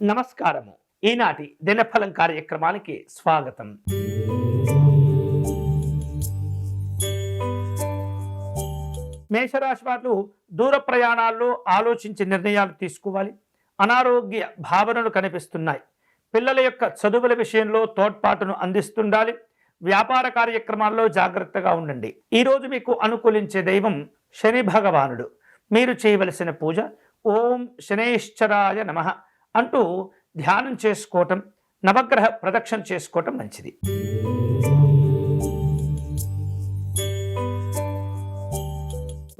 నమస్కారము. ఈనాటి దినఫలం కార్యక్రమానికి స్వాగతం. మేషరాశి వారు దూర ప్రయాణాల్లో ఆలోచించి నిర్ణయాలు తీసుకోవాలి. అనారోగ్య భావనలు కనిపిస్తున్నాయి. పిల్లల యొక్క చదువుల విషయంలో తోడ్పాటును అందిస్తుండాలి. వ్యాపార కార్యక్రమాల్లో జాగ్రత్తగా ఉండండి. ఈరోజు మీకు అనుకూలించే దైవం శని భగవానుడు. మీరు చేయవలసిన పూజ ఓం శనేశ్వరాయ నమః అంటూ ధ్యానం చేసుకోవటం, నవగ్రహ ప్రదక్షిణ చేసుకోవటం మంచిది.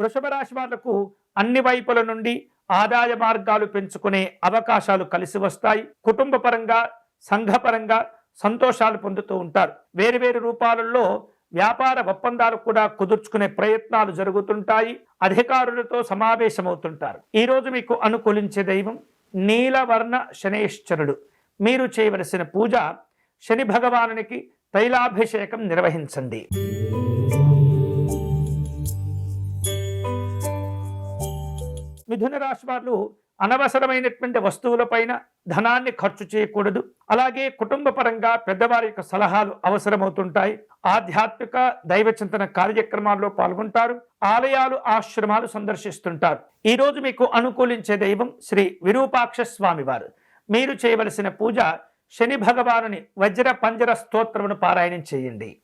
వృషభ రాశి వాళ్లకు అన్ని వైపుల నుండి ఆదాయ మార్గాలు పెంచుకునే అవకాశాలు కలిసి వస్తాయి. కుటుంబ పరంగా, సంఘపరంగా సంతోషాలు పొందుతూ ఉంటారు. వేరువేరు రూపాలలో వ్యాపార ఒప్పందాలు కూడా కుదుర్చుకునే ప్రయత్నాలు జరుగుతుంటాయి. అధికారులతో సమావేశమవుతుంటారు. ఈరోజు మీకు అనుకూలించే దైవం నీలవర్ణ శనేశ్వరుడు. మీరు చేయవలసిన పూజ శని భగవానునికి తైలాభిషేకం నిర్వహించండి. మిథున రాశి వారు అనవసరమైనటువంటి వస్తువులపైన ధనాన్ని ఖర్చు చేయకూడదు. అలాగే కుటుంబ పరంగా పెద్దవారి యొక్క సలహాలు అవసరమవుతుంటాయి. ఆధ్యాత్మిక దైవ చింతన కార్యక్రమాల్లో పాల్గొంటారు. ఆలయాలు, ఆశ్రమాలు సందర్శిస్తుంటారు. ఈరోజు మీకు అనుకూలించే దైవం శ్రీ విరూపాక్ష స్వామి వారు. మీరు చేయవలసిన పూజ శని భగవానుని వజ్ర పంజర స్తోత్రమును పారాయణం చేయండి.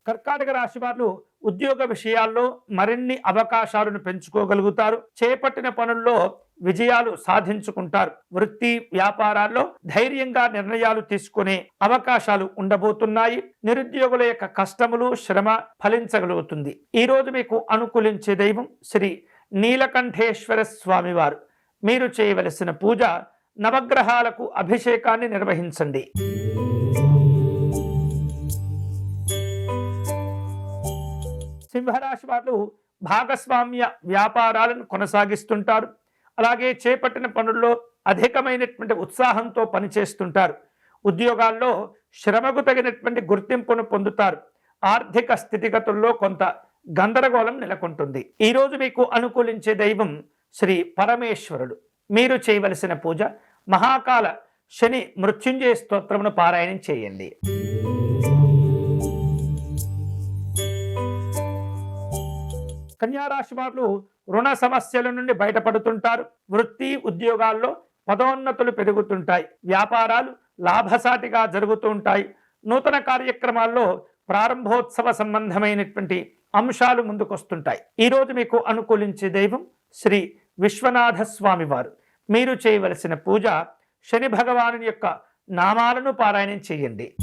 కర్కాటక రాశి వారు ఉద్యోగ విషయాల్లో మరిన్ని అవకాశాలను పెంచుకోగలుగుతారు. చేపట్టిన పనుల్లో విజయాలు సాధించుకుంటారు. వృత్తి వ్యాపారాల్లో ధైర్యంగా నిర్ణయాలు తీసుకునే అవకాశాలు ఉండబోతున్నాయి. నిరుద్యోగుల యొక్క కష్టములు, శ్రమ ఫలించగలుగుతుంది. ఈరోజు మీకు అనుకూలించే దైవం శ్రీ నీలకంఠేశ్వర స్వామివారు. మీరు చేయవలసిన పూజ నవగ్రహాలకు అభిషేకాన్ని నిర్వహించండి. సింహరాశి వారు భాగస్వామ్య వ్యాపారాలను కొనసాగిస్తుంటారు. అలాగే చేపట్టిన పనుల్లో అధికమైనటువంటి ఉత్సాహంతో పనిచేస్తుంటారు. ఉద్యోగాల్లో శ్రమకు తగినటువంటి గుర్తింపును పొందుతారు. ఆర్థిక స్థితిగతుల్లో కొంత గందరగోళం నెలకొంటుంది. ఈరోజు మీకు అనుకూలించే దైవం శ్రీ పరమేశ్వరుడు. మీరు చేయవలసిన పూజ మహాకాల శని మృత్యుంజయ స్తోత్రమును పారాయణం చేయండి. కన్యారాశి వారు రుణ సమస్యల నుండి బయటపడుతుంటారు. వృత్తి ఉద్యోగాల్లో పదోన్నతులు పెరుగుతుంటాయి. వ్యాపారాలు లాభసాటిగా జరుగుతూ ఉంటాయి. నూతన కార్యక్రమాల్లో ప్రారంభోత్సవ సంబంధమైనటువంటి అంశాలు ముందుకొస్తుంటాయి. ఈరోజు మీకు అనుకూలించే దైవం శ్రీ విశ్వనాథ స్వామి వారు. మీరు చేయవలసిన పూజ శని భగవాను యొక్క నామాలను పారాయణం చేయండి.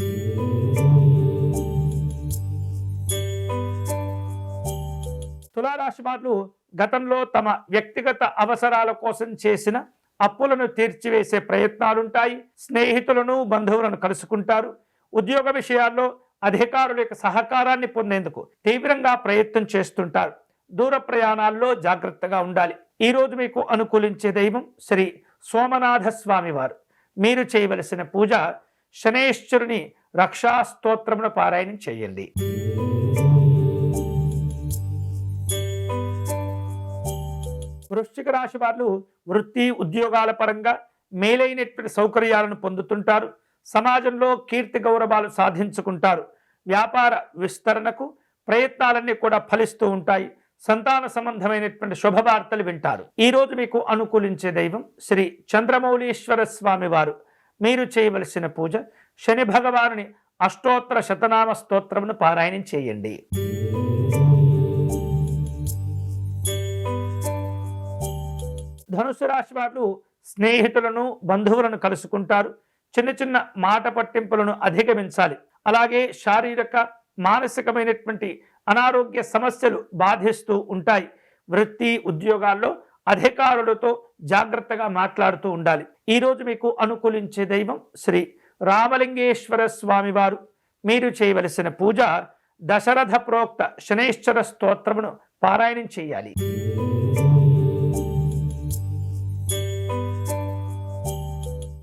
తులారాశి వారు గతంలో తమ వ్యక్తిగత అవసరాల కోసం చేసిన అప్పులను తీర్చివేసే ప్రయత్నాలుంటాయి. స్నేహితులను, బంధువులను కలుసుకుంటారు. ఉద్యోగ విషయాల్లో అధికారుల యొక్క సహకారాన్ని పొందేందుకు తీవ్రంగా ప్రయత్నం చేస్తుంటారు. దూర ప్రయాణాల్లో జాగ్రత్తగా ఉండాలి. ఈరోజు మీకు అనుకూలించే దైవం శ్రీ సోమనాథ స్వామి వారు. మీరు చేయవలసిన పూజ శనేశ్వరుని రక్షా స్తోత్రమును పారాయణం చేయండి. వృశ్చిక రాశి వారు వృత్తి ఉద్యోగాల పరంగా మేలైనటువంటి సౌకర్యాలను పొందుతుంటారు. సమాజంలో కీర్తి గౌరవాలు సాధించుకుంటారు. వ్యాపార విస్తరణకు ప్రయత్నాలన్నీ కూడా ఫలిస్తూ ఉంటాయి. సంతాన సంబంధమైనటువంటి శుభవార్తలు వింటారు. ఈరోజు మీకు అనుకూలించే దైవం శ్రీ చంద్రమౌళీశ్వర స్వామి వారు. మీరు చేయవలసిన పూజ శని భగవానుని అష్టోత్తర శతనామ స్తోత్రమును పారాయణం చేయండి. ధనుసు రాశి వారు స్నేహితులను, బంధువులను కలుసుకుంటారు. చిన్న చిన్న మాట పట్టింపులను అధిగమించాలి. అలాగే శారీరక, మానసికమైనటువంటి అనారోగ్య సమస్యలు బాధిస్తూ ఉంటాయి. వృత్తి ఉద్యోగాల్లో అధికారులతో జాగ్రత్తగా మాట్లాడుతూ ఉండాలి. ఈరోజు మీకు అనుకూలించే దైవం శ్రీ రామలింగేశ్వర స్వామి వారు. మీరు చేయవలసిన పూజ దశరథ ప్రోక్త శనేశ్వర స్తోత్రమును పారాయణం చేయాలి.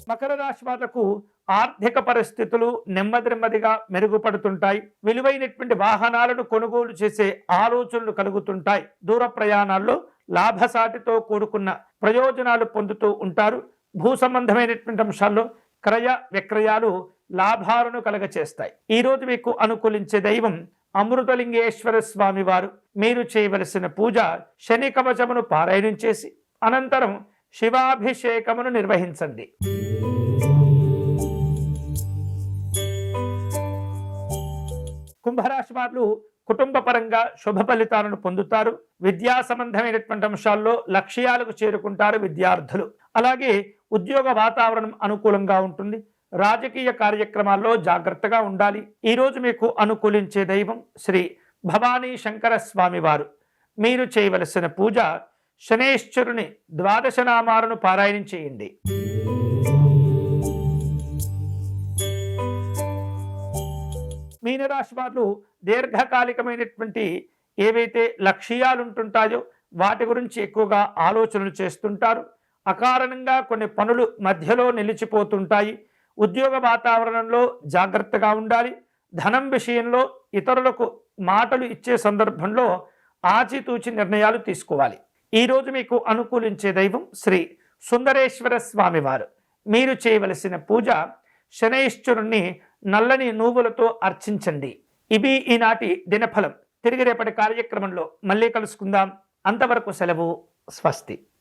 మకర రాశి వాళ్లకు ఆర్థిక పరిస్థితులు నెమ్మదిగా మెరుగుపడుతుంటాయి. విలువైనటువంటి వాహనాలను కొనుగోలు చేసే ఆలోచనలు కలుగుతుంటాయి. దూర ప్రయాణాల్లో లాభసాటితో కూడుకున్న ప్రయోజనాలు పొందుతూ ఉంటారు. భూ సంబంధమైనటువంటి అంశాల్లో క్రయ విక్రయాలు లాభాలను కలగచేస్తాయి. ఈ రోజు మీకు అనుకూలించే దైవం అమృతలింగేశ్వర స్వామి వారు. మీరు చేయవలసిన పూజ శని కవచమును పారాయణం చేసి అనంతరం శివాభిషేకమును నిర్వహించండి. కుంభరాశి వారు కుటుంబ పరంగా శుభ ఫలితాలను పొందుతారు. విద్యా సంబంధమైనటువంటి అంశాల్లో లక్ష్యాలకు చేరుకుంటారు విద్యార్థులు. అలాగే ఉద్యోగ వాతావరణం అనుకూలంగా ఉంటుంది. రాజకీయ కార్యక్రమాల్లో జాగ్రత్తగా ఉండాలి. ఈరోజు మీకు అనుకూలించే దైవం శ్రీ భవానీ శంకర స్వామి వారు. మీరు చేయవలసిన పూజ శనేశ్వరుని 12 నామాలను పారాయణం చేయండి. మీనరాశి వారు దీర్ఘకాలికమైనటువంటి ఏవైతే లక్ష్యాలు ఉంటుంటాయో వాటి గురించి ఎక్కువగా ఆలోచనలు చేస్తుంటారు. అకారణంగా కొన్ని పనులు మధ్యలో నిలిచిపోతుంటాయి. ఉద్యోగ వాతావరణంలో జాగ్రత్తగా ఉండాలి. ధనం విషయంలో ఇతరులకు మాటలు ఇచ్చే సందర్భంలో ఆచితూచి నిర్ణయాలు తీసుకోవాలి. ఈరోజు మీకు అనుకూలించే దైవం శ్రీ సుందరేశ్వర స్వామి వారు. మీరు చేయవలసిన పూజ శనైశ్వరుణ్ణి నల్లని నువ్వులతో అర్చించండి. ఇవి ఈనాటి దినఫలం. తిరిగి రేపటి కార్యక్రమంలో మళ్ళీ కలుసుకుందాం. అంతవరకు సెలవు. స్వస్తి.